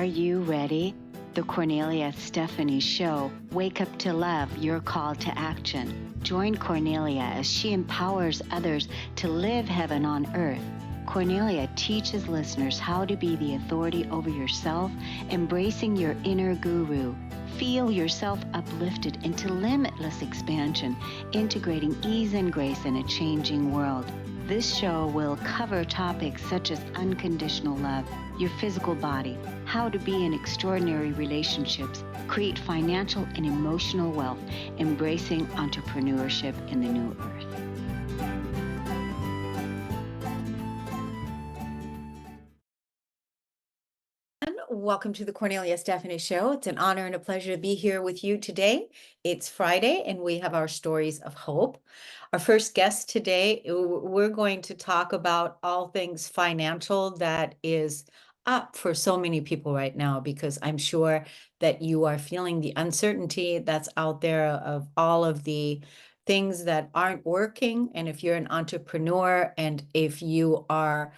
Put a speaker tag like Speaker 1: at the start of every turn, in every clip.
Speaker 1: Are you ready? The Cornelia Stephanie Show, Wake Up to Love, your call to action. Join Cornelia as she empowers others to live heaven on earth. Cornelia teaches listeners how to be the authority over yourself, embracing your inner guru. Feel yourself uplifted into limitless expansion, integrating ease and grace in a changing world. This show will cover topics such as unconditional love, your physical body, how to be in extraordinary relationships, create financial and emotional wealth, embracing entrepreneurship in the new earth.
Speaker 2: Welcome to the Cornelia Stephanie Show. It's an honor and a pleasure to be here with you today. It's Friday and we have our stories of hope. Our first guest today, we're going to talk about all things financial that is up for so many people right now, because I'm sure that you are feeling the uncertainty that's out there of all of the things that aren't working. And if you're an entrepreneur and if you are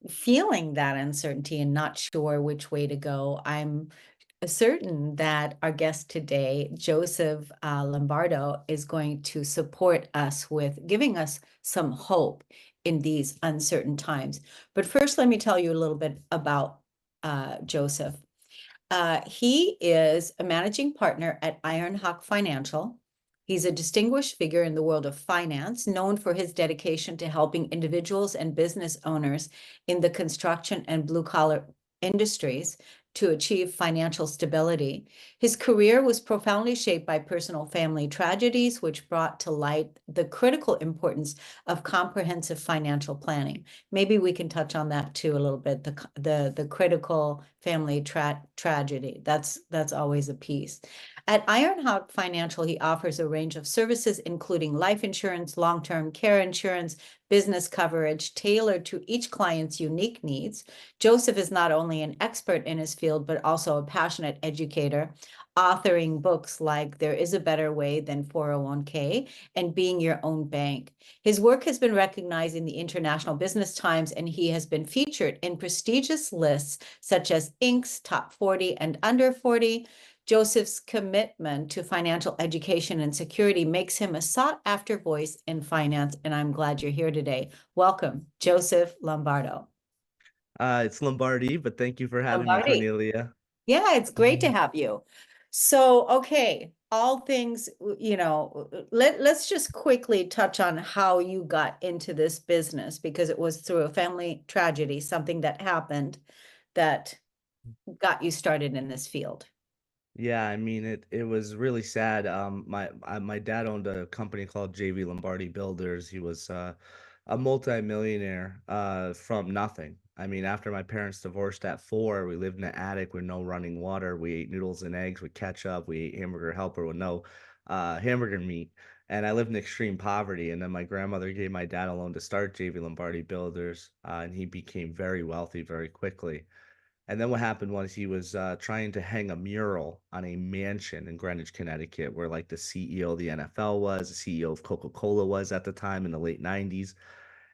Speaker 2: feeling that uncertainty and not sure which way to go, I'm certain that our guest today, Joseph Lombardo, is going to support us with giving us some hope in these uncertain times. But first, let me tell you a little bit about Joseph. He is a managing partner at Ironhawk Financial. He's a distinguished figure in the world of finance, known for his dedication to helping individuals and business owners in the construction and blue-collar industries to achieve financial stability. His career was profoundly shaped by personal family tragedies, which brought to light the critical importance of comprehensive financial planning. Maybe we can touch on that too a little bit, the critical family tragedy. That's always a piece. At Ironhawk Financial, he offers a range of services, including life insurance, long-term care insurance, business coverage tailored to each client's unique needs. Joseph is not only an expert in his field, but also a passionate educator, authoring books like There Is a Better Way Than 401k and Being Your Own Bank. His work has been recognized in the International Business Times, and he has been featured in prestigious lists such as Inc.'s Top 40 and Under 40. Joseph's commitment to financial education and security makes him a sought-after voice in finance, and I'm glad you're here today. Welcome, Joseph Lombardo.
Speaker 3: It's Lombardi, but thank you for having me,
Speaker 2: Lombardi.
Speaker 3: Cornelia.
Speaker 2: Yeah, it's great to have you. So, okay, all things, let's just quickly touch on how you got into this business, because it was through a family tragedy, something that happened that got you started in this field.
Speaker 3: Yeah, I mean it was really sad. My dad owned a company called JV Lombardi Builders. He was a multi-millionaire from nothing. I mean, after my parents divorced at 4, we lived in an attic with no running water. We ate noodles and eggs with ketchup. We ate hamburger helper with no hamburger meat. And I lived in extreme poverty. And then my grandmother gave my dad a loan to start JV Lombardi Builders, and he became very wealthy very quickly. And then what happened was he was trying to hang a mural on a mansion in Greenwich, Connecticut, where like the CEO of the NFL was, the CEO of Coca-Cola was at the time in the late 90s.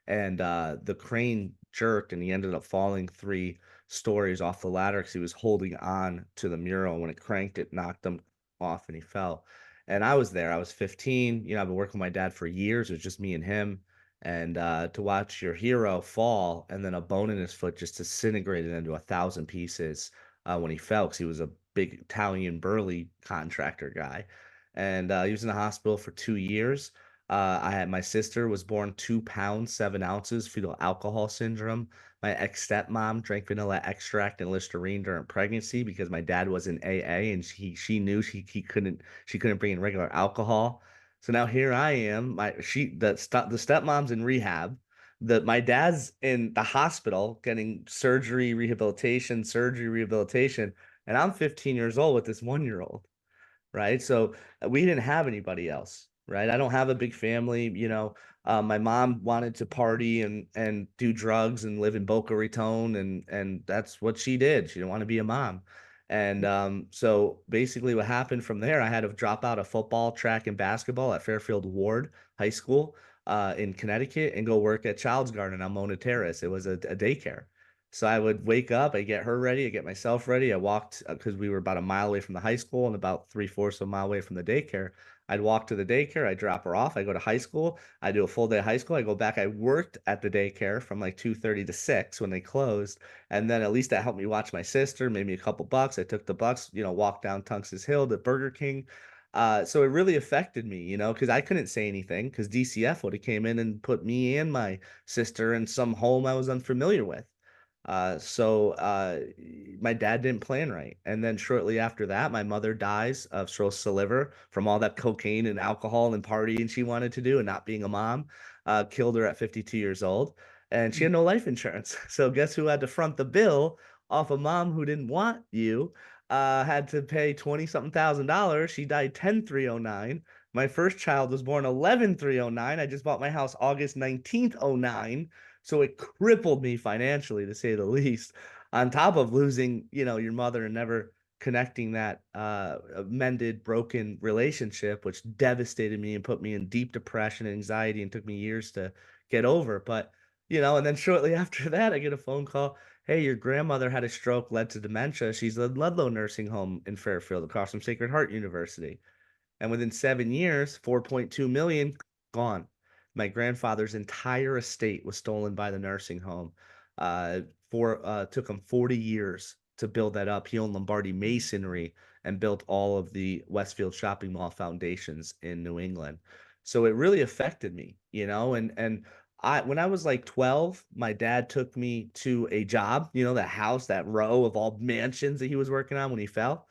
Speaker 3: And the crane jerked and he ended up falling 3 stories off the ladder because he was holding on to the mural. When it cranked, it knocked him off and he fell. And I was there. I was 15. I've been working with my dad for years. It was just me and him. And to watch your hero fall and then a bone in his foot just disintegrated into 1,000 pieces when he fell, because he was a big Italian burly contractor guy. And he was in the hospital for 2 years. My sister was born 2 pounds 7 ounces, fetal alcohol syndrome. My ex stepmom drank vanilla extract and Listerine during pregnancy because my dad was in AA and she knew she couldn't bring in regular alcohol. So now here I am. The stepmom's in rehab. My dad's in the hospital getting surgery rehabilitation, and I'm 15 years old with this 1-year-old, right? So we didn't have anybody else, right? I don't have a big family. My mom wanted to party and do drugs and live in Boca Raton, and that's what she did. She didn't want to be a mom. And so basically what happened from there, I had to drop out of football, track, and basketball at Fairfield Ward High School in Connecticut and go work at Child's Garden on Mona Terrace. It was a daycare. So I would wake up, I get her ready, I get myself ready. I walked because we were about a mile away from the high school and about three-fourths of a mile away from the daycare. I'd walk to the daycare, I drop her off, I go to high school, I do a full day of high school, I go back. I worked at the daycare from like 2:30 to 6 when they closed. And then at least that helped me watch my sister, made me a couple bucks. I took the bucks, walked down Tunx's Hill to Burger King. So it really affected me, because I couldn't say anything because DCF would have came in and put me and my sister in some home I was unfamiliar with. So my dad didn't plan right. And then shortly after that, my mother dies of cirrhosis of liver from all that cocaine and alcohol and partying she wanted to do and not being a mom. Killed her at 52 years old. And she had no life insurance. So guess who had to front the bill off a mom who didn't want you? Had to pay 20 something $1,000. She died 10/3/09. My first child was born 11/3/09. I just bought my house August 19th, 09. So it crippled me financially, to say the least, on top of losing, your mother and never connecting that mended, broken relationship, which devastated me and put me in deep depression and anxiety and took me years to get over. But, and then shortly after that, I get a phone call. Hey, your grandmother had a stroke, led to dementia. She's in Ludlow Nursing Home in Fairfield, across from Sacred Heart University. And within 7 years, 4.2 million gone. My grandfather's entire estate was stolen by the nursing home. Took him 40 years to build that up. He owned Lombardi Masonry and built all of the Westfield Shopping Mall foundations in New England. So it really affected me, and when I was like 12, my dad took me to a job, that house, that row of all mansions that he was working on when he fell.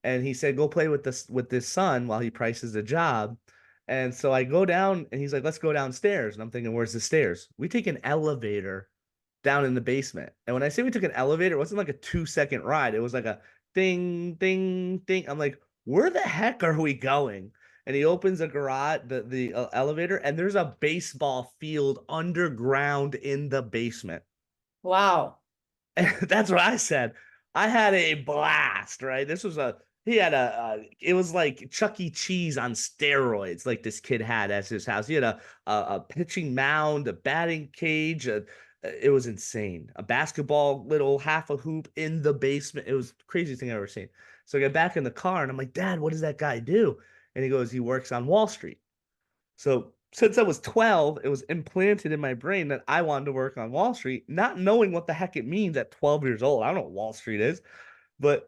Speaker 3: And he said, "Go play with this son while he prices a job." And so I go down, and he's like, "Let's go downstairs." And I'm thinking, "Where's the stairs?" We take an elevator down in the basement. And when I say we took an elevator, it wasn't like a 2-second ride. It was like a ding, ding, ding. I'm like, "Where the heck are we going?" And he opens the garage, the elevator, and there's a baseball field underground in the basement.
Speaker 2: Wow.
Speaker 3: That's what I said. I had a blast, right? He had it was like Chuck E. Cheese on steroids, like this kid had as his house. He had a pitching mound, a batting cage. It was insane. A basketball, little half a hoop in the basement. It was the craziest thing I've ever seen. So I get back in the car and I'm like, "Dad, what does that guy do?" And he goes, "He works on Wall Street." So since I was 12, it was implanted in my brain that I wanted to work on Wall Street, not knowing what the heck it means at 12 years old. I don't know what Wall Street is, but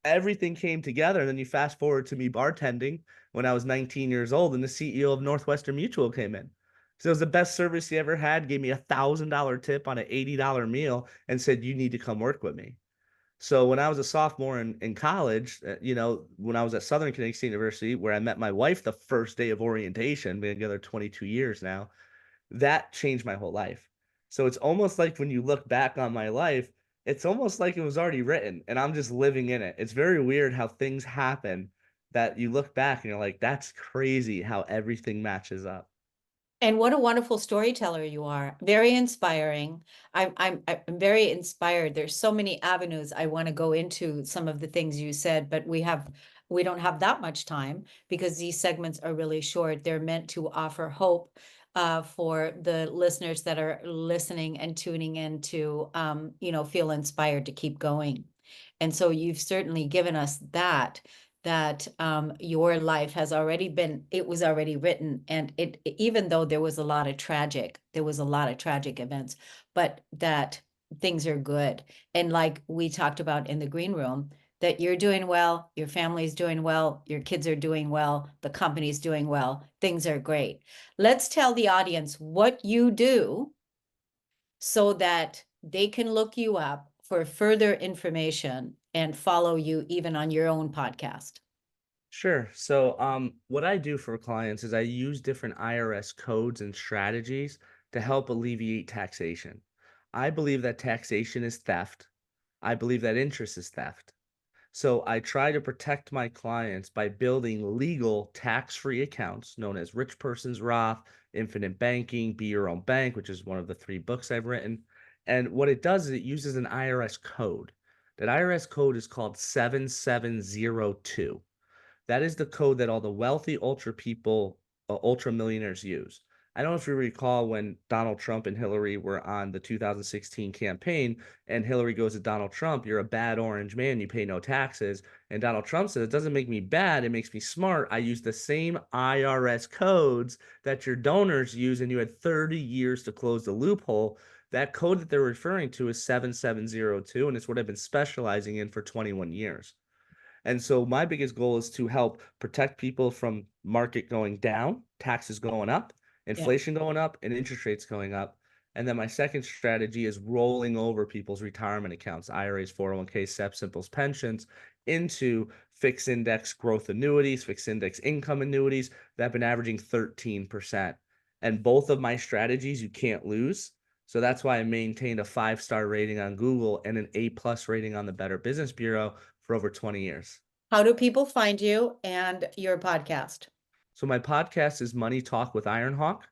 Speaker 3: everything came together. And then you fast forward to me bartending when I was 19 years old, and the CEO of Northwestern Mutual came in. So it was the best service he ever had, gave me $1,000 tip on an $80 meal, and said, "You need to come work with me." So when I was a sophomore in college, when I was at Southern Connecticut State University, where I met my wife the first day of orientation, been together 22 years now, that changed my whole life. So it's almost like when you look back on my life, it's almost like it was already written and I'm just living in it. It's very weird how things happen that you look back and you're like, "That's crazy how everything matches up."
Speaker 2: And what a wonderful storyteller you are. Very inspiring. I'm very inspired. There's so many avenues I want to go into some of the things you said, but we don't have that much time because these segments are really short. They're meant to offer hope for the listeners that are listening and tuning in to feel inspired to keep going. And so you've certainly given us that your life has already been, it was already written, and even though there was a lot of tragic events, but that things are good. And like we talked about in the green room, that you're doing well, your family's doing well, your kids are doing well, the company's doing well, things are great. Let's tell the audience what you do so that they can look you up for further information and follow you even on your own podcast.
Speaker 3: Sure. So, what I do for clients is I use different IRS codes and strategies to help alleviate taxation. I believe that taxation is theft. I believe that interest is theft. So I try to protect my clients by building legal tax-free accounts known as Rich Person's Roth, Infinite Banking, Be Your Own Bank, which is one of the 3 books I've written. And what it does is it uses an IRS code. That IRS code is called 7702. That is the code that all the wealthy ultra people, ultra millionaires use. I don't know if you recall when Donald Trump and Hillary were on the 2016 campaign, and Hillary goes to Donald Trump, "You're a bad orange man, you pay no taxes." And Donald Trump says, "It doesn't make me bad, it makes me smart. I use the same IRS codes that your donors use, and you had 30 years to close the loophole." That code that they're referring to is 7702, and it's what I've been specializing in for 21 years. And so my biggest goal is to help protect people from market going down, taxes going up,
Speaker 2: Yeah.
Speaker 3: inflation going up, and interest rates going up. And then my second strategy is rolling over people's retirement accounts, IRAs, 401k, SEP, Simples, pensions, into fixed index growth annuities, fixed index income annuities that have been averaging 13%. And both of my strategies you can't lose. So that's why I maintained a 5-star rating on Google and an A+ rating on the Better Business Bureau for over 20 years.
Speaker 2: How do people find you and your podcast?
Speaker 3: So my podcast is Money Talk with Ironhawk,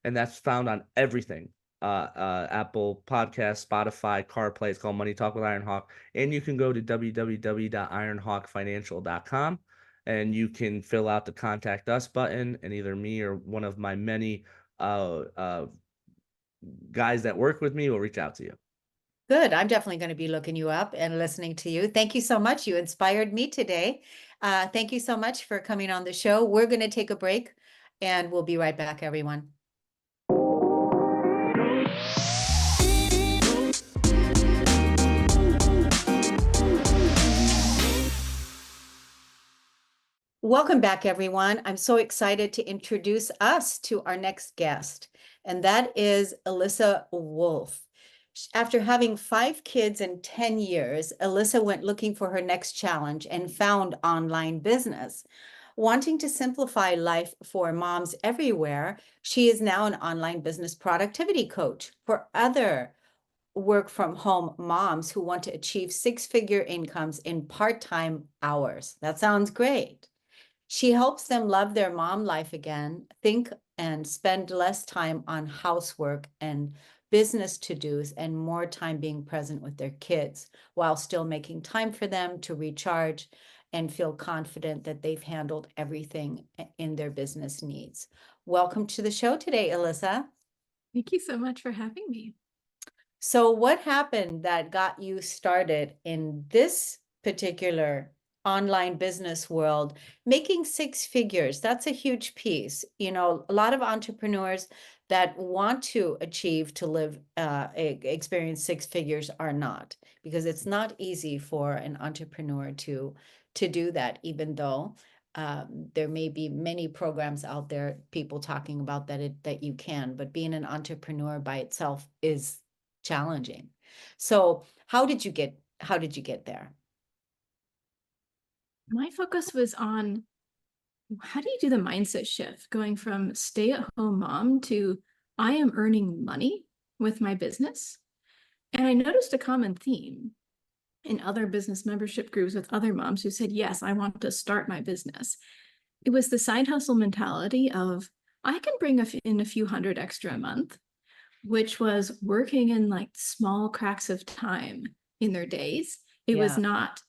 Speaker 3: and that's found on everything. Apple Podcasts, Spotify, CarPlay. It's called Money Talk with Ironhawk. And you can go to www.ironhawkfinancial.com and you can fill out the contact us button, and either me or one of my many guys that work with me will reach out to you.
Speaker 2: Good. I'm definitely going to be looking you up and listening to you. Thank you so much. You inspired me today. Thank you so much for coming on the show. We're going to take a break and we'll be right back, everyone. Welcome back, everyone. I'm so excited to introduce us to our next guest, and that is Alyssa Wolf. After having 5 kids in 10 years, Alyssa went looking for her next challenge and found online business. Wanting to simplify life for moms everywhere, she is now an online business productivity coach for other work from home moms who want to achieve 6-figure incomes in part-time hours. That sounds great. She helps them love their mom life again, think and spend less time on housework and business to-dos and more time being present with their kids while still making time for them to recharge and feel confident that they've handled everything in their business needs. Welcome to the show today, Alyssa.
Speaker 4: Thank you so much for having me.
Speaker 2: So what happened that got you started in this particular online business world, making 6 figures? That's a huge piece. You know, a lot of entrepreneurs that want to achieve to live, experience 6 figures are not, because it's not easy for an entrepreneur to do that, even though there may be many programs out there, people talking about that you can, but being an entrepreneur by itself is challenging. So how did you get there?
Speaker 4: My focus was on how do you do the mindset shift going from stay-at-home mom to I am earning money with my business. And I noticed a common theme in other business membership groups with other moms who said, yes, I want to start my business. It was the side hustle mentality of I can bring in a few hundred extra a month, which was working in like small cracks of time in their days. It was not,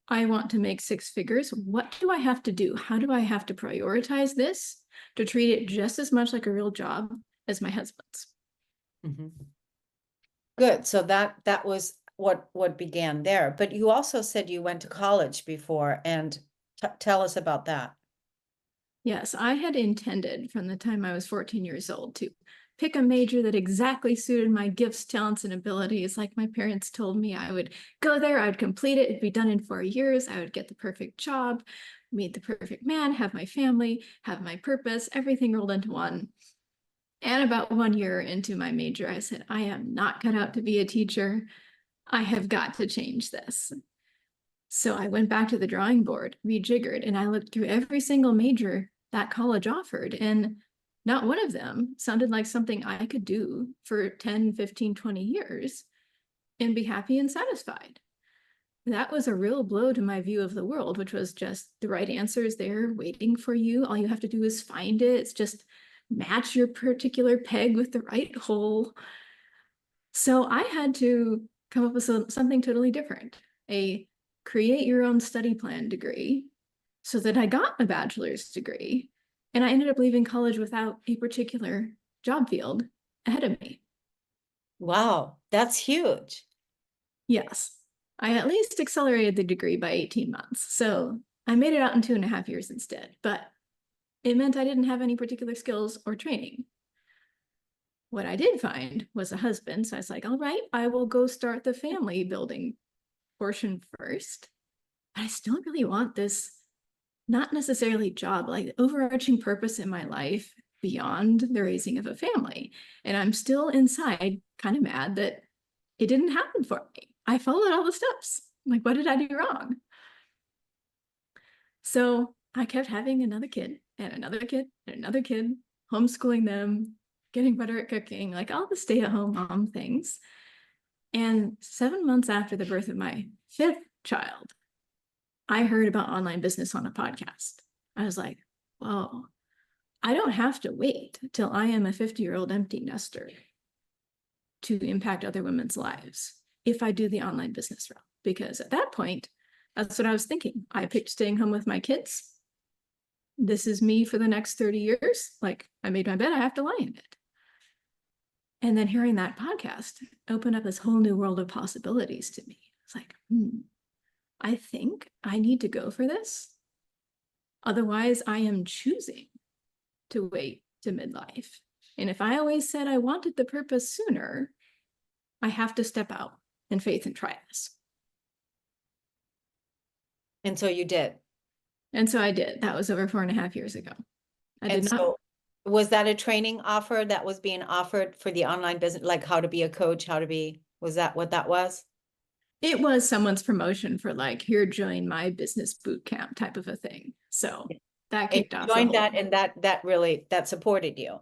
Speaker 4: I want to make 6 figures. What do I have to do? How do I have to prioritize this to treat it just as much like a real job as my husband's?
Speaker 2: Mm-hmm. Good. So that was what began there. But you also said you went to college before, and tell us about that.
Speaker 4: Yes, I had intended from the time I was 14 years old to pick a major that exactly suited my gifts, talents, and abilities. Like my parents told me I would go there, I would complete it, it'd be done in 4 years, I would get the perfect job, meet the perfect man, have my family, have my purpose, everything rolled into one. And about 1 year into my major, I said, I am not cut out to be a teacher. I have got to change this. So I went back to the drawing board, rejiggered, and I looked through every single major that college offered, and not one of them sounded like something I could do for 10, 15, 20 years and be happy and satisfied. That was a real blow to my view of the world, which was just the right answer is there waiting for you. All you have to do is find it. It's just match your particular peg with the right hole. So I had to come up with something totally different, a create your own study plan degree, so that I got a bachelor's degree. And I ended up leaving college without a particular job field ahead of me.
Speaker 2: Wow, that's huge.
Speaker 4: Yes, I at least accelerated the degree by 18 months. So I made it out in 2.5 years instead, but it meant I didn't have any particular skills or training. What I did find was a husband. So I was like, all right, I will go start the family building portion first. But I still really want this, not necessarily job, like overarching purpose in my life beyond the raising of a family. And I'm still inside kind of mad that it didn't happen for me. I followed all the steps. Like, what did I do wrong? So I kept having another kid and another kid and another kid, homeschooling them, getting better at cooking, like all the stay-at-home mom things. And 7 months after the birth of my 5th child, I heard about online business on a podcast. I was like, whoa, I don't have to wait till I am a 50-year-old empty nester to impact other women's lives if I do the online business route. Because at that point, that's what I was thinking. I picked staying home with my kids. This is me for the next 30 years. Like, I made my bed, I have to lie in it. And then hearing that podcast opened up this whole new world of possibilities to me. It's like, I think I need to go for this. Otherwise, I am choosing to wait to midlife. And if I always said I wanted the purpose sooner, I have to step out in faith and try this.
Speaker 2: And so you did.
Speaker 4: And so I did. That was over 4.5 years ago. I
Speaker 2: And
Speaker 4: did not.
Speaker 2: so was that a training offer that was being offered for the online business, like how to be a coach, was that what that was?
Speaker 4: It was someone's promotion for like, here, join my business boot camp type of a thing. So that
Speaker 2: And
Speaker 4: kicked
Speaker 2: you
Speaker 4: off.
Speaker 2: joined that, and that really supported you.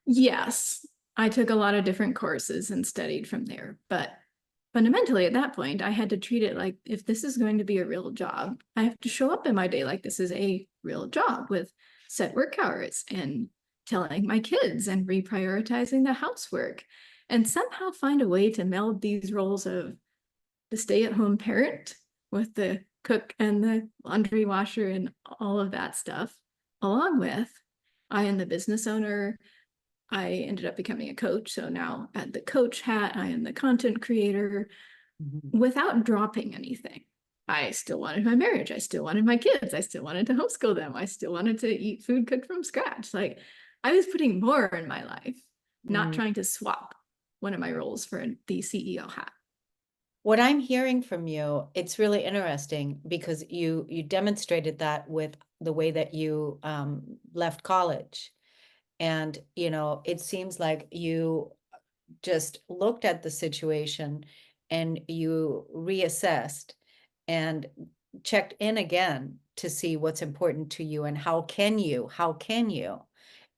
Speaker 4: Yes, I took a lot of different courses and studied from there. But fundamentally, at that point, I had to treat it like, if this is going to be a real job, I have to show up in my day like this is a real job with set work hours and telling my kids and reprioritizing the housework, and somehow find a way to meld these roles of the stay-at-home parent with the cook and the laundry washer and all of that stuff, along with I am the business owner. I ended up becoming a coach. So now at the coach hat, I am the content creator without dropping anything. I still wanted my marriage. I still wanted my kids. I still wanted to homeschool them. I still wanted to eat food cooked from scratch. Like, I was putting more in my life, not trying to swap one of my roles for the CEO hat.
Speaker 2: What I'm hearing from you, it's really interesting because you demonstrated that with the way that you left college. And, it seems like you just looked at the situation and you reassessed and checked in again to see what's important to you and how can you,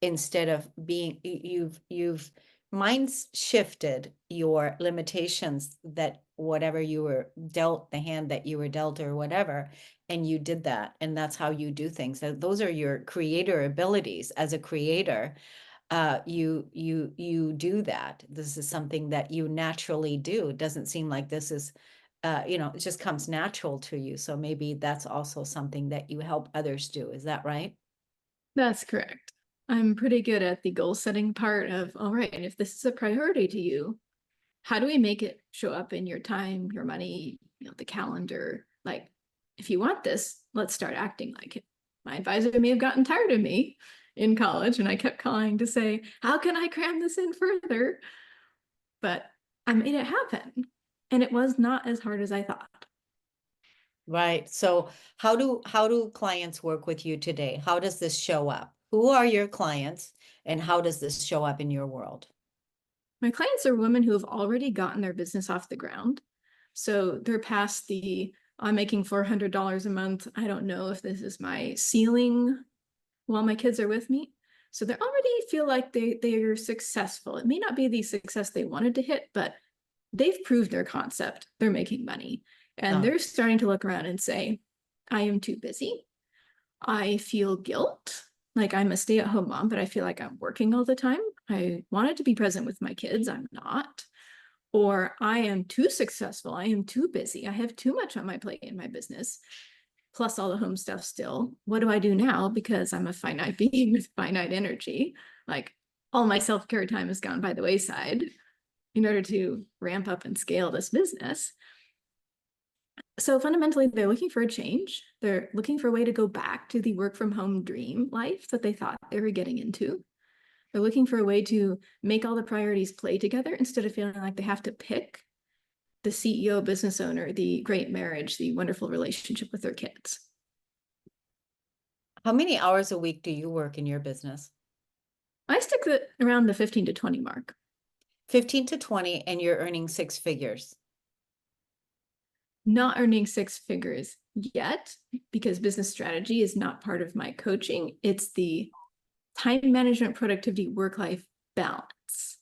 Speaker 2: instead of being, you've mind's shifted your limitations, that whatever you were dealt, the hand that you were dealt or whatever, and you did that. And that's how you do things. Those are your creator abilities as a creator. You do that. This is something that you naturally do. It doesn't seem like this is, it just comes natural to you. So maybe that's also something that you help others do. Is that right?
Speaker 4: That's correct. I'm pretty good at the goal setting part of, all right, and if this is a priority to you, how do we make it show up in your time, your money, the calendar? Like, if you want this, let's start acting like it. My advisor may have gotten tired of me in college, and I kept calling to say, how can I cram this in further? But I made it happen. And it was not as hard as I thought.
Speaker 2: Right. So how do clients work with you today? How does this show up? Who are your clients and how does this show up in your world?
Speaker 4: My clients are women who have already gotten their business off the ground. So they're past I'm making $400 a month. I don't know if this is my ceiling while my kids are with me. So they already feel like they're successful. It may not be the success they wanted to hit, but they've proved their concept. They're making money. And they're starting to look around and say, I am too busy. I feel guilt. Like, I'm a stay-at-home mom, but I feel like I'm working all the time. I wanted to be present with my kids. I'm not. Or I am too successful. I am too busy. I have too much on my plate in my business, plus all the home stuff still. What do I do now? Because I'm a finite being with finite energy. Like, all my self-care time has gone by the wayside in order to ramp up and scale this business. So fundamentally, they're looking for a change. They're looking for a way to go back to the work from home dream life that they thought they were getting into. They're looking for a way to make all the priorities play together instead of feeling like they have to pick the CEO, business owner, the great marriage, the wonderful relationship with their kids.
Speaker 2: How many hours a week do you work in your business?
Speaker 4: I stick around the 15 to 20 mark.
Speaker 2: 15 to 20, and you're earning 6 figures.
Speaker 4: Not earning 6 figures yet because business strategy is not part of my coaching. It's the time management, productivity, work-life balance.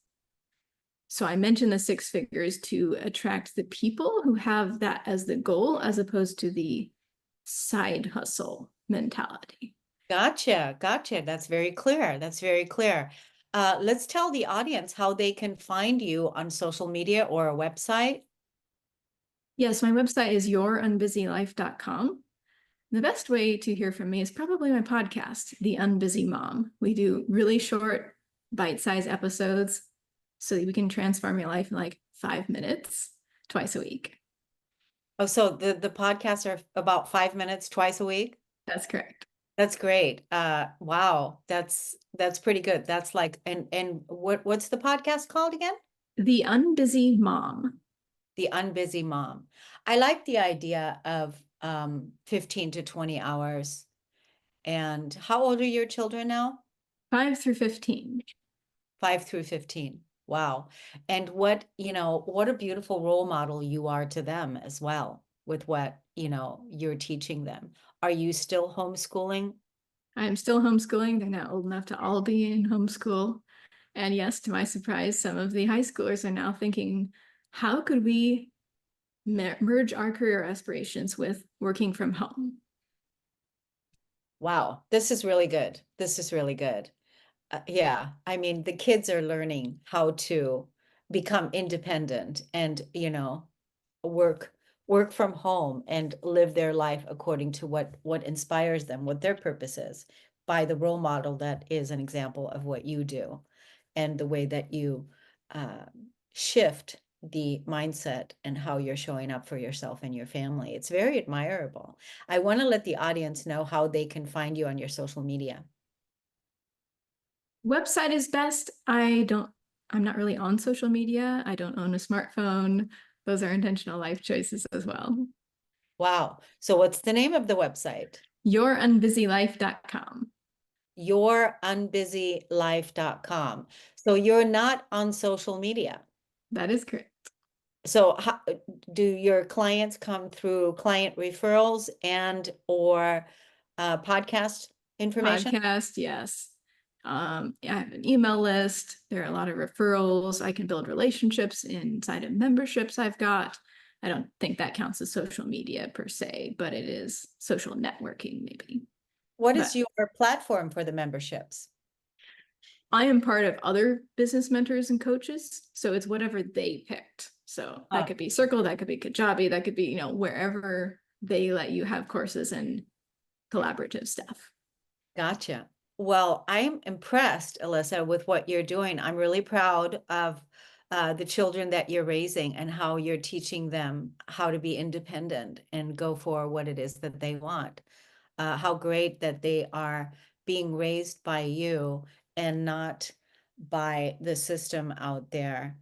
Speaker 4: So I mentioned the 6 figures to attract the people who have that as the goal, as opposed to the side hustle mentality.
Speaker 2: Gotcha. That's very clear. Let's tell the audience how they can find you on social media or a website.
Speaker 4: Yes, my website is yourunbusylife.com. The best way to hear from me is probably my podcast, The Unbusy Mom. We do really short, bite-sized episodes so that we can transform your life in like 5 minutes, twice a week.
Speaker 2: Oh, so the podcasts are about 5 minutes twice a week?
Speaker 4: That's correct.
Speaker 2: That's great. Wow, that's pretty good. That's like, and what's the podcast called again?
Speaker 4: The Unbusy Mom.
Speaker 2: The Unbusy Mom. I like the idea of 15 to 20 hours. And how old are your children now?
Speaker 4: 5 through 15.
Speaker 2: 5 through 15. Wow. And what a beautiful role model you are to them as well with what, you're teaching them. Are you still homeschooling?
Speaker 4: I'm still homeschooling. They're now old enough to all be in homeschool. And yes, to my surprise, some of the high schoolers are now thinking, how could we merge our career aspirations with working from home?
Speaker 2: Wow, this is really good. Yeah, I mean, the kids are learning how to become independent and, work from home and live their life according to what inspires them, what their purpose is, by the role model that is an example of what you do, and the way that you shift the mindset and how you're showing up for yourself and your family. It's very admirable. I want to let the audience know how they can find you on your social media.
Speaker 4: Website is best. I'm not really on social media. I don't own a smartphone. Those are intentional life choices as well.
Speaker 2: Wow. So what's the name of the website?
Speaker 4: Yourunbusylife.com.
Speaker 2: Yourunbusylife.com. So you're not on social media.
Speaker 4: That is correct.
Speaker 2: So how do your clients come through client referrals and or podcast information?
Speaker 4: Podcast, yes. I have an email list. There are a lot of referrals. I can build relationships inside of memberships I've got. I don't think that counts as social media per se, but it is social networking maybe.
Speaker 2: What is your platform for the memberships?
Speaker 4: I am part of other business mentors and coaches, so it's whatever they picked. So that could be Circle, that could be Kajabi, that could be, wherever they let you have courses and collaborative stuff.
Speaker 2: Gotcha. Well, I'm impressed, Alyssa, with what you're doing. I'm really proud of the children that you're raising and how you're teaching them how to be independent and go for what it is that they want. How great that they are being raised by you and not by the system out there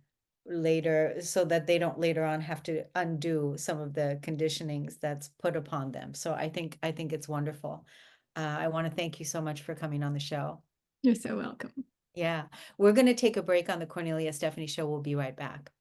Speaker 2: later, so that they don't later on have to undo some of the conditionings that's put upon them. So I think it's wonderful. I want to thank you so much for coming on the show.
Speaker 4: You're so welcome.
Speaker 2: Yeah, we're going to take a break on the Cornelia Stephanie Show. We'll be right back.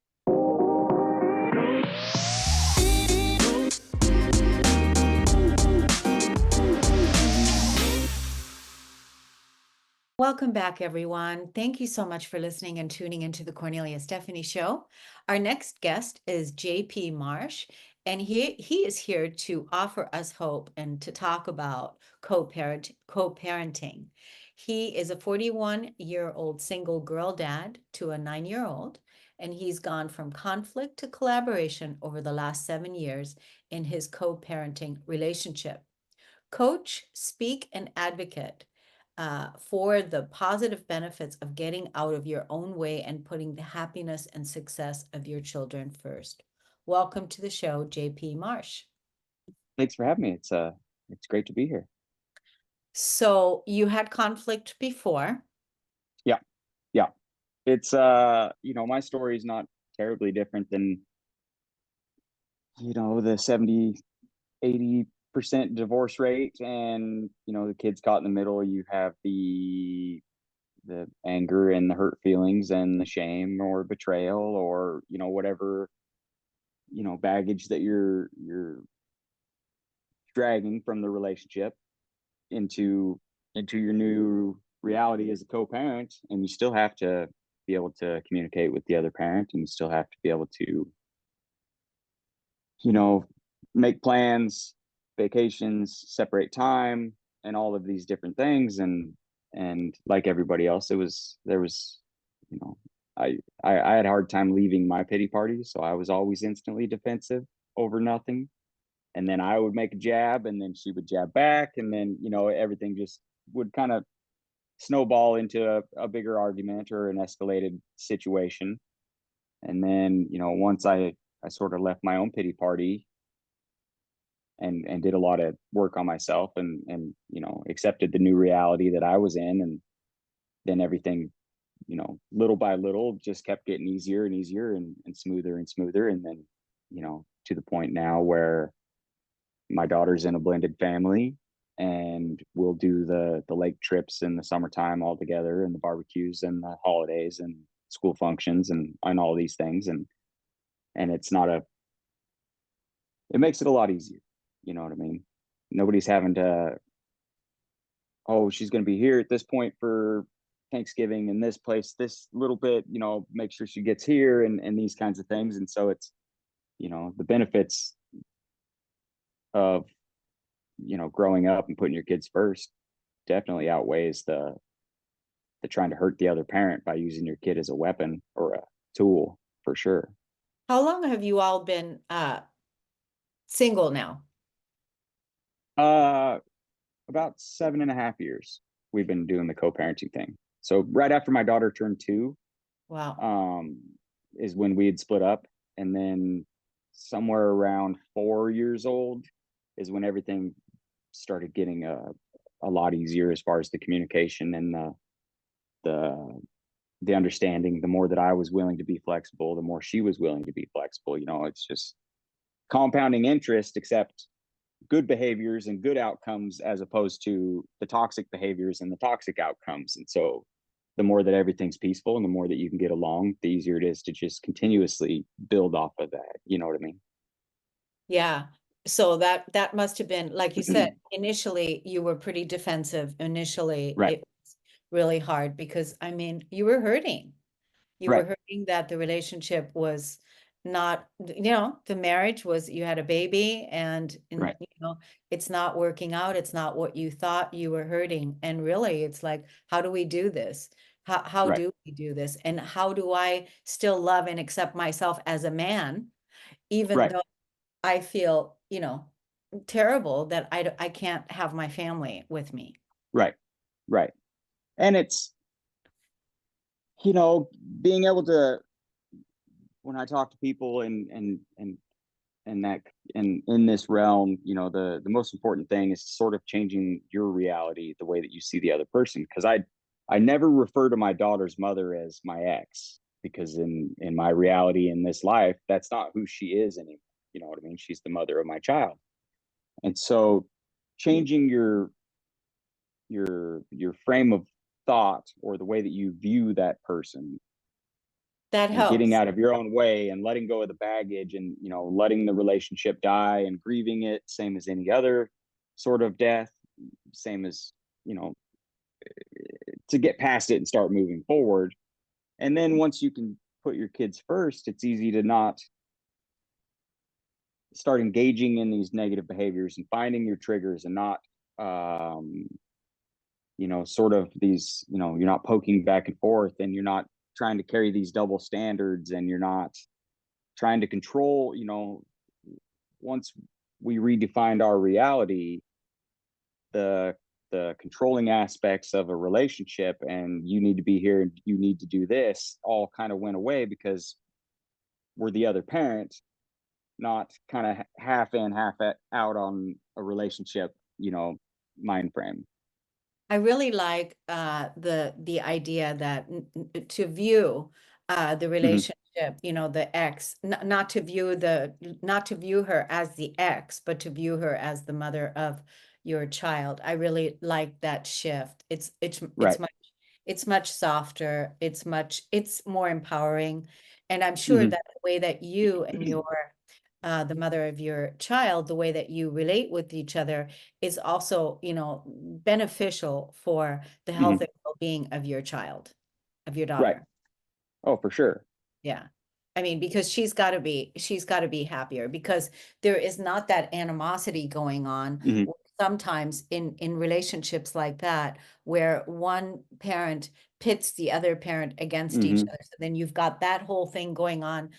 Speaker 2: Welcome back, everyone. Thank you so much for listening and tuning into the Cornelia Stephanie Show. Our next guest is JP Marsh, and he is here to offer us hope and to talk about co-parenting. He is a 41-year-old single girl dad to a 9-year-old, and he's gone from conflict to collaboration over the last 7 years in his co-parenting relationship. Coach, speak, and advocate. for the positive benefits of getting out of your own way and putting the happiness and success of your children first. Welcome to the show, JP Marsh.
Speaker 5: Thanks for having me. It's great to be here.
Speaker 2: So you had conflict before.
Speaker 5: Yeah. Yeah. It's my story is not terribly different than, the 70-80% divorce rate, and the kids caught in the middle. You have the anger and the hurt feelings and the shame or betrayal, or whatever baggage that you're dragging from the relationship into your new reality as a co-parent. And you still have to be able to communicate with the other parent, and you still have to be able to make plans, vacations, separate time, and all of these different things. And like everybody else, there was I had a hard time leaving my pity party, so I was always instantly defensive over nothing. And then I would make a jab, and then she would jab back, and then everything just would kind of snowball into a bigger argument or an escalated situation. And then once I sort of left my own pity party and did a lot of work on myself, and accepted the new reality that I was in, and then everything little by little just kept getting easier and easier, and smoother and smoother. And then to the point now where my daughter's in a blended family, and we'll do the lake trips in the summertime all together, and the barbecues and the holidays and school functions and all these things. And it's not it makes it a lot easier. You know what I mean? Nobody's having to, oh, she's going to be here at this point for Thanksgiving in this place, this little bit, make sure she gets here, and these kinds of things. And so it's, the benefits of, growing up and putting your kids first definitely outweighs the trying to hurt the other parent by using your kid as a weapon or a tool, for sure.
Speaker 2: How long have you all been single now?
Speaker 5: About 7.5 years we've been doing the co-parenting thing. So right after my daughter turned 2,
Speaker 2: Wow.
Speaker 5: is when we had split up. And then somewhere around 4 years old is when everything started getting a lot easier as far as the communication and the understanding. The more that I was willing to be flexible, the more she was willing to be flexible. It's just compounding interest, except good behaviors and good outcomes, as opposed to the toxic behaviors and the toxic outcomes. And so the more that everything's peaceful and the more that you can get along, the easier it is to just continuously build off of that. You know what I mean?
Speaker 2: Yeah. So that must have been, like you said, initially you were pretty defensive. Initially,
Speaker 5: Right.
Speaker 2: it was really hard because, I mean, you were hurting. You were
Speaker 5: Right.
Speaker 2: hurting that the relationship was not, the marriage was, you had a baby, and
Speaker 5: Right.
Speaker 2: it's not working out. It's not what you thought. You were hurting. And really, it's like, how do we do this? How
Speaker 5: Right.
Speaker 2: do we do this? And how do I still love and accept myself as a man, even
Speaker 5: Right.
Speaker 2: though I feel, terrible that I can't have my family with me?
Speaker 5: Right. Right. And it's, being able to, when I talk to people and that, and in this realm, the most important thing is sort of changing your reality, the way that you see the other person. Because I never refer to my daughter's mother as my ex, because in my reality in this life, that's not who she is anymore. You know what I mean? She's the mother of my child. And so changing your frame of thought, or the way that you view that person,
Speaker 2: That
Speaker 5: and getting
Speaker 2: helps.
Speaker 5: out of your own way and letting go of the baggage, and letting the relationship die and grieving it, same as any other sort of death, same as, to get past it and start moving forward. And then once you can put your kids first, it's easy to not start engaging in these negative behaviors and finding your triggers, and not sort of these, you're not poking back and forth, and you're not trying to carry these double standards, and you're not trying to control. Once we redefined our reality, the the controlling aspects of a relationship and you need to be here and you need to do this all kind of went away because we're the other parent, not kind of half in, half out on a relationship, mind frame.
Speaker 2: I really like the idea that to view the relationship, the ex, not to view her as the ex, but to view her as the mother of your child. I really like that shift.
Speaker 5: Right.
Speaker 2: It's much softer. It's more empowering, and I'm sure that the way that you and your the mother of your child, the way that you relate with each other is also, beneficial for the health and well-being of your child, of your
Speaker 5: Right.
Speaker 2: daughter.
Speaker 5: Oh, for sure.
Speaker 2: Yeah. I mean, because she's got to be happier, because there is not that animosity going on sometimes in relationships like that, where one parent pits the other parent against each other. So then you've got that whole thing going on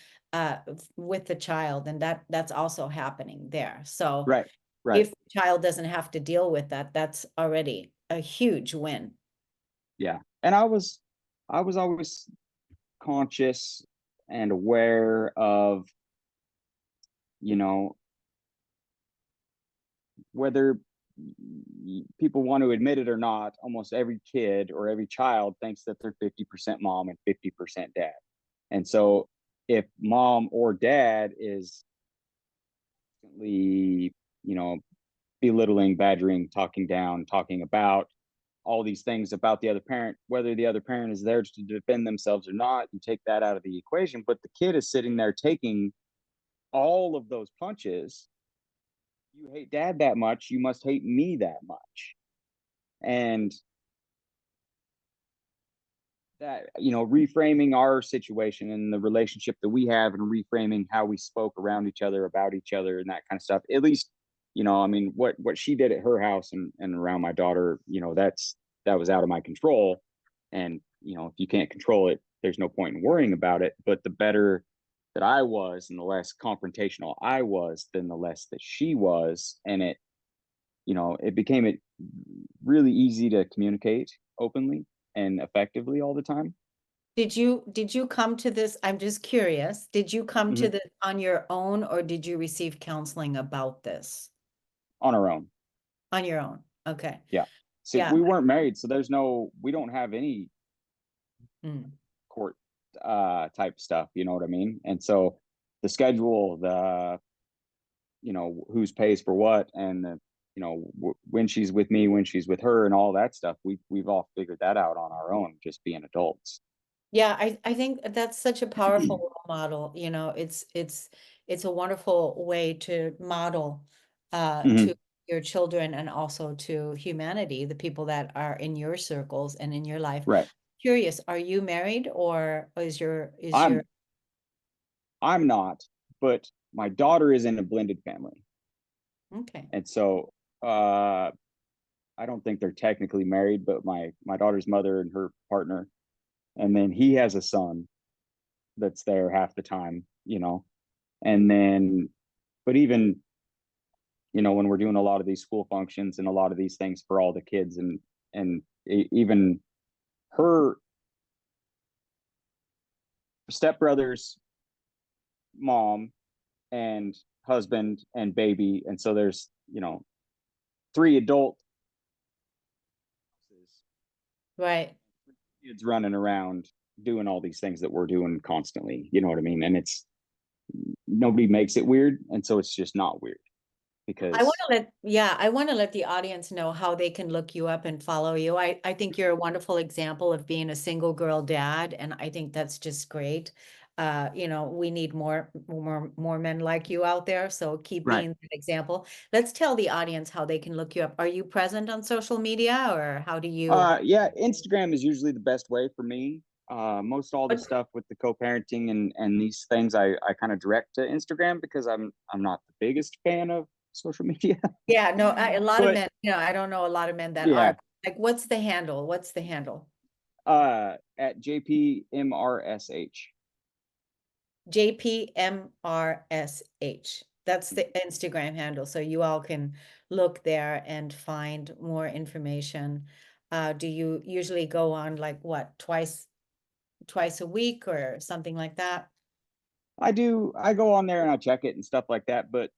Speaker 2: with the child, and that's also happening there. So
Speaker 5: Right.
Speaker 2: if the child doesn't have to deal with that, that's already a huge win.
Speaker 5: Yeah. And I was always conscious and aware of, whether people want to admit it or not, almost every kid or every child thinks that they're 50% mom and 50% dad. And so if mom or dad is constantly, belittling, badgering, talking down, talking about all these things about the other parent, whether the other parent is there to defend themselves or not, you take that out of the equation. But the kid is sitting there taking all of those punches. You hate dad that much, you must hate me that much. And that, reframing our situation and the relationship that we have and reframing how we spoke around each other, about each other, and that kind of stuff. At least, I mean, what she did at her house and around my daughter, that was out of my control. And, if you can't control it, there's no point in worrying about it. But the better that I was and the less confrontational I was, then the less that she was. And it became really easy to communicate openly and effectively all the time.
Speaker 2: Did you come to this? I'm just curious. Did you come to this on your own, or did you receive counseling about this?
Speaker 5: On our own.
Speaker 2: On your own. Okay.
Speaker 5: Yeah. So
Speaker 2: Yeah.
Speaker 5: we weren't married, so we don't have any court type stuff, you know what I mean? And so the schedule, who's pays for what, and when she's with me, when she's with her, and all that stuff, we've all figured that out on our own, just being adults.
Speaker 2: Yeah, I think that's such a powerful role model. It's a wonderful way to model to your children and also to humanity, the people that are in your circles and in your life.
Speaker 5: Right.
Speaker 2: Curious, are you married, or
Speaker 5: I'm not, but my daughter is in a blended family.
Speaker 2: Okay.
Speaker 5: And so I don't think they're technically married, but my daughter's mother and her partner, and then he has a son that's there half the time, and then, but even, when we're doing a lot of these school functions and a lot of these things for all the kids, and even her stepbrother's mom and husband and baby, and so there's 3 adult
Speaker 2: Right.
Speaker 5: kids running around doing all these things that we're doing constantly, you know what I mean? And it's, nobody makes it weird, and so it's just not weird. Because
Speaker 2: I want to let the audience know how they can look you up and follow you. I think you're a wonderful example of being a single girl dad, and I think that's just great. We need more men like you out there, so keep
Speaker 5: Right.
Speaker 2: being an example. Let's tell the audience how they can look you up. Are you present on social media, or how do you?
Speaker 5: Yeah, Instagram is usually the best way for me. Most all the stuff with the co-parenting and these things, I kind of direct to Instagram because I'm not the biggest fan of social media.
Speaker 2: Yeah, no, a lot of
Speaker 5: But
Speaker 2: men, I don't know a lot of men that
Speaker 5: yeah,
Speaker 2: are. Like, what's the handle? What's the handle?
Speaker 5: at JPMRSH.
Speaker 2: JPMRSH. That's the Instagram handle. So you all can look there and find more information. Do you usually go on like what, twice a week or something like that?
Speaker 5: I do. I go on there and I check it and stuff like that. But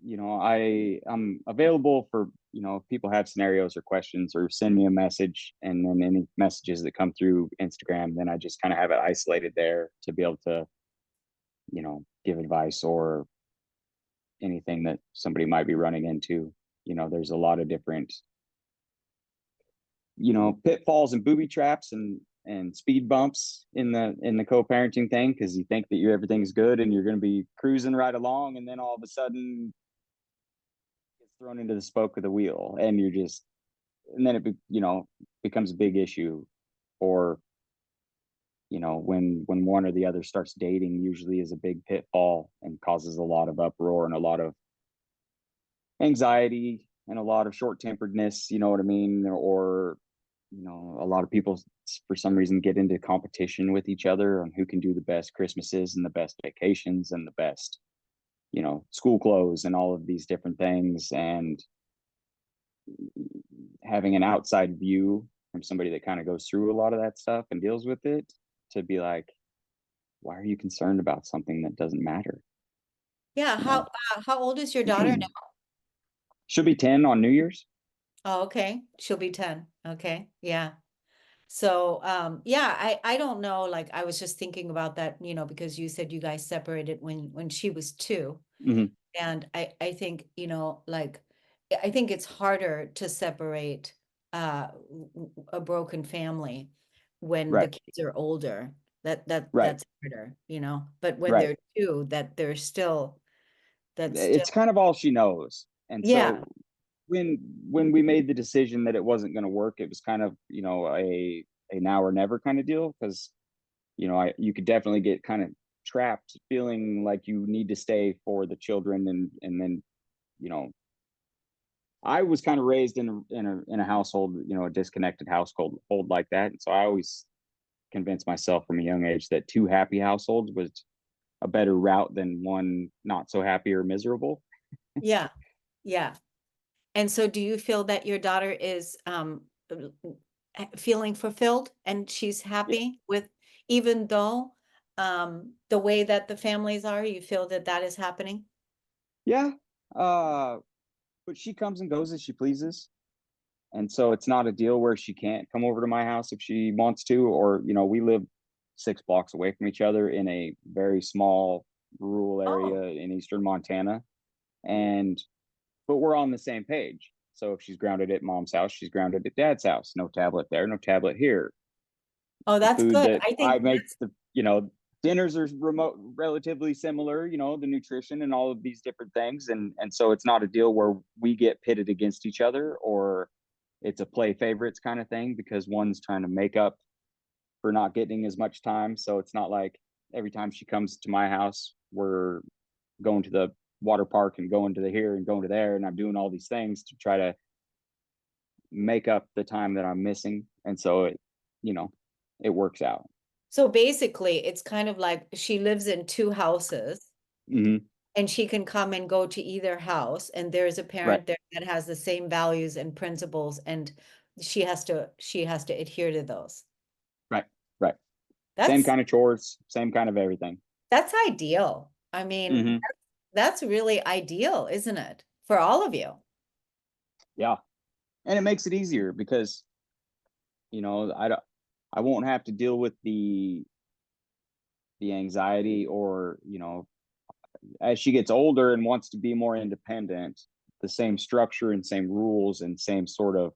Speaker 5: I'm available for, if people have scenarios or questions, or send me a message, and then any messages that come through Instagram, then I just kind of have it isolated there to be able to, give advice or anything that somebody might be running into. There's a lot of different, pitfalls and booby traps and speed bumps in the co-parenting thing, because you think that everything's good and you're going to be cruising right along, and then all of a sudden gets thrown into the spoke of the wheel, and then it becomes a big issue. Or when one or the other starts dating, usually is a big pitfall and causes a lot of uproar and a lot of anxiety and a lot of short-temperedness, you know what I mean? Or a lot of people, for some reason, get into competition with each other on who can do the best Christmases and the best vacations and the best, school clothes and all of these different things. And having an outside view from somebody that kind of goes through a lot of that stuff and deals with it, to be like, why are you concerned about something that doesn't matter?
Speaker 2: Yeah. How old is your daughter now?
Speaker 5: She'll be 10 on New Year's.
Speaker 2: Oh, okay. She'll be 10. Okay. Yeah. So, yeah, I don't know. Like, I was just thinking about that, because you said you guys separated when she was 2.
Speaker 5: Mm-hmm.
Speaker 2: And I think, like, I think it's harder to separate a broken family when the
Speaker 5: Right.
Speaker 2: kids are older.
Speaker 5: Right.
Speaker 2: That's harder, but when
Speaker 5: Right.
Speaker 2: they're 2, that's still,
Speaker 5: It's kind of all she knows. And
Speaker 2: yeah.
Speaker 5: so when we made the decision that it wasn't going to work, it was kind of, a now or never kind of deal, because, you could definitely get kind of trapped feeling like you need to stay for the children. And then, I was kind of raised in a household, a disconnected household like that. And so I always convinced myself from a young age that 2 happy households was a better route than one not so happy or miserable.
Speaker 2: Yeah. Yeah. And so do you feel that your daughter is feeling fulfilled and she's happy with, even though the way that the families are, you feel that is happening?
Speaker 5: Yeah. But she comes and goes as she pleases. And so it's not a deal where she can't come over to my house if she wants to. Or, we live 6 blocks away from each other in a very small rural
Speaker 2: Oh,
Speaker 5: area in eastern Montana. But we're on the same page. So if she's grounded at mom's house, she's grounded at dad's house. No tablet there, no tablet here.
Speaker 2: oh,
Speaker 5: The
Speaker 2: that's
Speaker 5: food
Speaker 2: good.
Speaker 5: that
Speaker 2: I
Speaker 5: I
Speaker 2: think
Speaker 5: make, dinners are relatively similar, the nutrition and all of these different things. And so it's not a deal where we get pitted against each other, or it's a play favorites kind of thing, because one's trying to make up for not getting as much time. So it's not like every time she comes to my house, we're going to the water park and going to the here and going to there, and I'm doing all these things to try to make up the time that I'm missing. And so it works out.
Speaker 2: so. Basically, it's kind of like she lives in 2 houses.
Speaker 5: Mm-hmm.
Speaker 2: And she can come and go to either house, and there's a
Speaker 5: Right.
Speaker 2: parent there that has the same values and principles, and she has to adhere to those.
Speaker 5: Right. Right. Same
Speaker 2: That's
Speaker 5: kind of chores, same kind of everything.
Speaker 2: that's ideal. I mean,
Speaker 5: Mm-hmm.
Speaker 2: that's really ideal, isn't it? For all of you.
Speaker 5: Yeah. And it makes it easier because, I won't have to deal with the anxiety, or, as she gets older and wants to be more independent, the same structure and same rules and same sort of,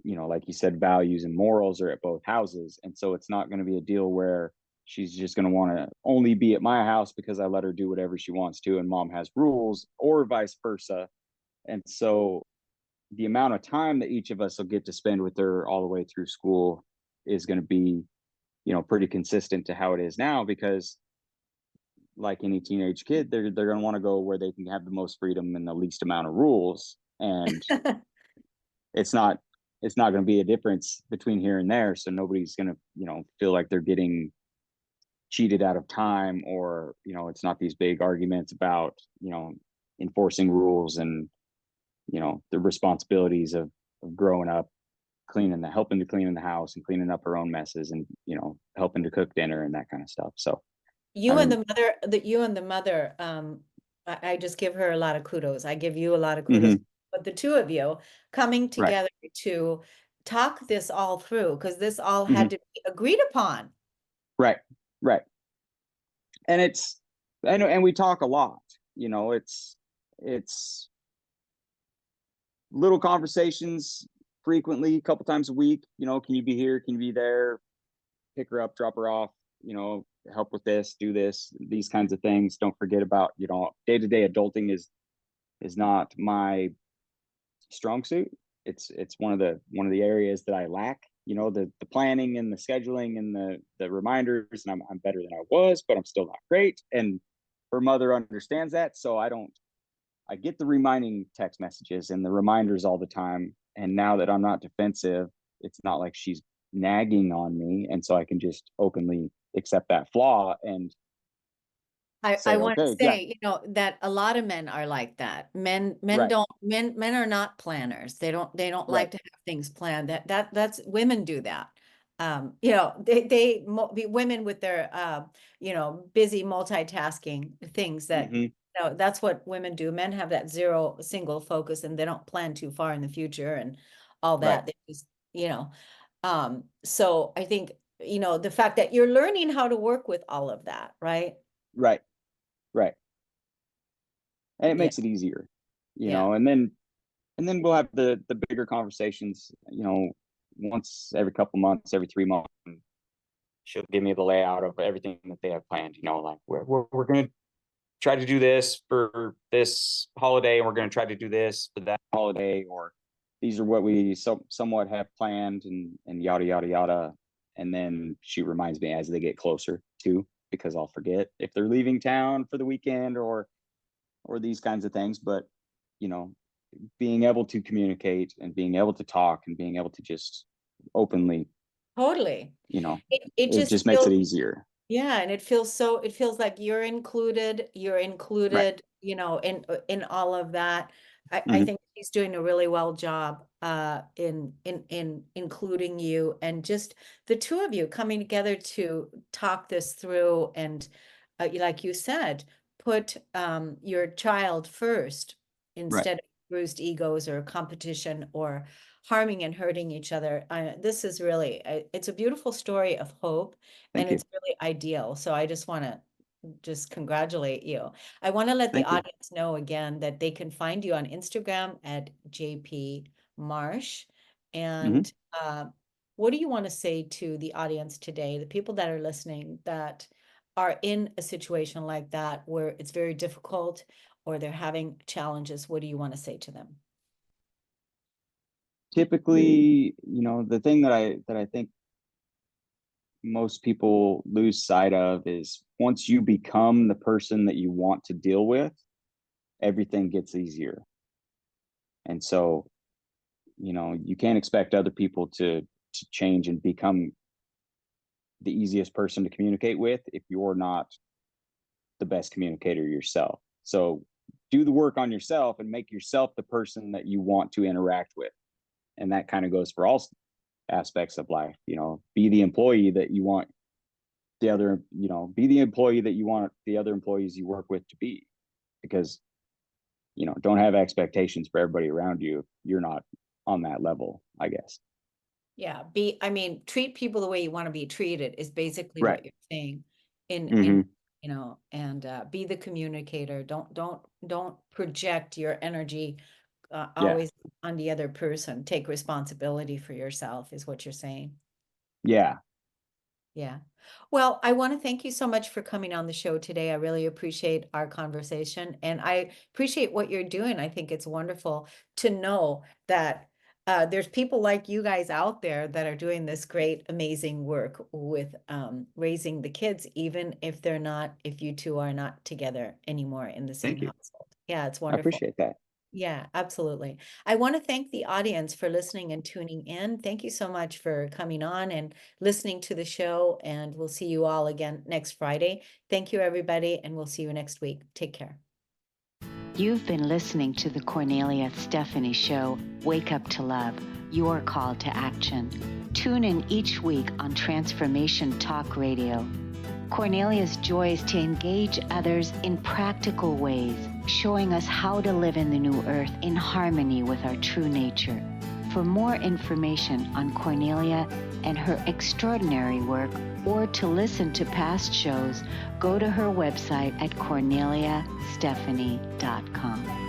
Speaker 5: like you said, values and morals are at both houses. And so it's not going to be a deal where she's just going to want to only be at my house because I let her do whatever she wants to and mom has rules, or vice versa. And so the amount of time that each of us will get to spend with her all the way through school is going to be, pretty consistent to how it is now, because like any teenage kid, they're going to want to go where they can have the most freedom and the least amount of rules. And it's not going to be a difference between here and there. So nobody's going to, feel like they're getting cheated out of time, or, you know, it's not these big arguments about, you know, enforcing rules and, you know, the responsibilities of growing up, helping to clean in the house and cleaning up her own messes, and, you know, helping to cook dinner and that kind of stuff. So
Speaker 2: You and
Speaker 5: I'm,
Speaker 2: the mother, I just give her a lot of kudos. I give you a lot of kudos.
Speaker 5: mhm,
Speaker 2: But the two of you coming
Speaker 5: right,
Speaker 2: together to talk this all through, because this all
Speaker 5: mhm,
Speaker 2: had to be agreed upon.
Speaker 5: right, right. And it's, I know, and we talk a lot, you know, it's little conversations frequently, a couple times a week, you know, can you be here? Can you be there? Pick her up, drop her off, you know, help with this, do this, these kinds of things. Don't forget about, you know, day-to-day adulting is not my strong suit. It's one of the areas that I lack, you know, the planning and the scheduling and the reminders, and I'm better than I was, but I'm still not great. And her mother understands that. So I get the reminding text messages and the reminders all the time. And now that I'm not defensive, it's not like she's nagging on me. And so I can just openly accept that flaw and
Speaker 2: I
Speaker 5: say,
Speaker 2: want to
Speaker 5: okay, yeah,
Speaker 2: say, that a lot of men are like that. Men
Speaker 5: right,
Speaker 2: don't men are not planners. They don't
Speaker 5: right,
Speaker 2: like to have things planned. That's women do that. Women with their busy multitasking things that
Speaker 5: hmm,
Speaker 2: that's what women do. Men have that zero single focus, and they don't plan too far in the future and all
Speaker 5: right,
Speaker 2: that. They just, so I think, the fact that you're learning how to work with all of that, right?
Speaker 5: right, right. And it
Speaker 2: Yeah.
Speaker 5: makes it easier, you
Speaker 2: Yeah.
Speaker 5: know, and then we'll have the bigger conversations, you know, once every couple months, every 3 months. She'll give me the layout of everything that they have planned, you know, like we're going to try to do this for this holiday, and we're going to try to do this for that holiday, or these are what we somewhat have planned, and yada yada yada. And then she reminds me as they get closer too, because I'll forget if they're leaving town for the weekend, or these kinds of things. But, you know, being able to communicate and being able to talk and being able to just openly,
Speaker 2: Totally.
Speaker 5: you know,
Speaker 2: It
Speaker 5: it
Speaker 2: just
Speaker 5: just makes
Speaker 2: feels,
Speaker 5: it easier.
Speaker 2: yeah, and it feels like you're
Speaker 5: Right.
Speaker 2: included, in all of that. I
Speaker 5: Hmm.
Speaker 2: think he's doing a really well job in including you, and just the two of you coming together to talk this through, and like you said, put your child first
Speaker 5: Right.
Speaker 2: instead of bruised egos or competition or harming and hurting each other. This is really it's a beautiful story of hope, and
Speaker 5: Thank you.
Speaker 2: it's really ideal. So I just want to just congratulate you. I want to let the
Speaker 5: Thank you.
Speaker 2: audience know again that they can find you on Instagram at JP Marsh.
Speaker 5: Hmm.
Speaker 2: And what do you want to say to the audience today, the people that are listening that are in a situation like that where it's very difficult or they're having challenges? What do you want to say to them?
Speaker 5: Typically, you know, the thing that I think most people lose sight of is once you become the person that you want to deal with, everything gets easier. And so, you know, you can't expect other people to change and become the easiest person to communicate with if you're not the best communicator yourself. So do the work on yourself and make yourself the person that you want to interact with. And that kind of goes for all aspects of life. You know, be the employee that you want be the employee that you want the other employees you work with to be. Because, you know, don't have expectations for everybody around you if you're not on that level, I guess.
Speaker 2: Yeah, treat people the way you want to be treated is basically
Speaker 5: Right.
Speaker 2: what you're saying in,
Speaker 5: Hmm.
Speaker 2: and be the communicator. Don't project your energy
Speaker 5: Yeah.
Speaker 2: always on the other person. Take responsibility for yourself is what you're saying.
Speaker 5: Yeah.
Speaker 2: Yeah. Well, I want to thank you so much for coming on the show today. I really appreciate our conversation, and I appreciate what you're doing. I think it's wonderful to know that there's people like you guys out there that are doing this great, amazing work with raising the kids, even if you two are not together anymore in the same
Speaker 5: Thank you.
Speaker 2: household. Yeah, it's
Speaker 5: I
Speaker 2: wonderful.
Speaker 5: appreciate that.
Speaker 2: Yeah, absolutely. I want to thank the audience for listening and tuning in. Thank you so much for coming on and listening to the show, and we'll see you all again next Friday. Thank you, everybody, and we'll see you next week. Take care.
Speaker 1: You've been listening to the Cornelia Stephanie Show, Wake Up to Love, your call to action. Tune in each week on Transformation Talk Radio. Cornelia's joy is to engage others in practical ways, showing us how to live in the new earth in harmony with our true nature. For more information on Cornelia and her extraordinary work, or to listen to past shows, go to her website at corneliastephanie.com.